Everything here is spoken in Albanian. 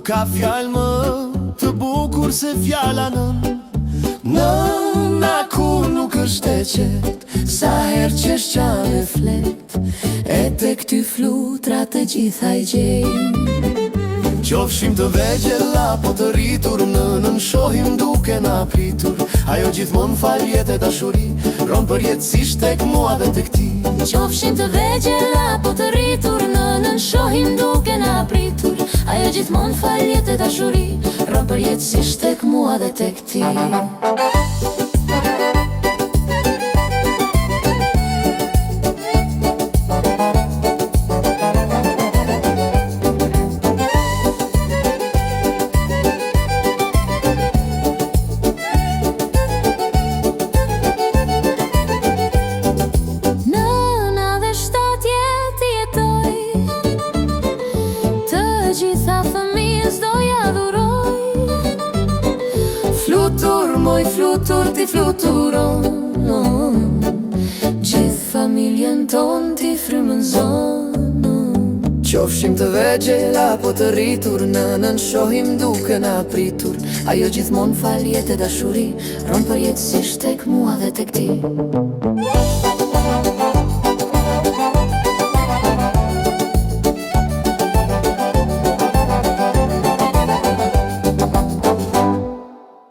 ka fjallë më të bukur se fjalla nën. Nëna ku nuk është e qetë, sa herë që shqan e flet, e te këty flutrat të gjitha i gjejmë. Qofshim të vegjella po të rritur, nënën shohim duke na pritur. Ajo gjithmon fal jetë e dashuri, ron për jetësisht tek mua dhe tek ti. Qofshim të vegjella po të rritur, nënën shohim duke na pritur. Ajo gjithmon fal jetë e dashuri, ron për jetësisht tek mua dhe tek ti. Gjitha fëmijës do ja dhuroj, flutur, moj flutur, ti fluturon. Gjithë familjen ton ti frymëzon. Qofshim të vegjella po të rritur, nënën shohim duke na pritur. Ajo gjithmon fal jetë e dashuri, ron për jetësisht tek mua dhe tek ti.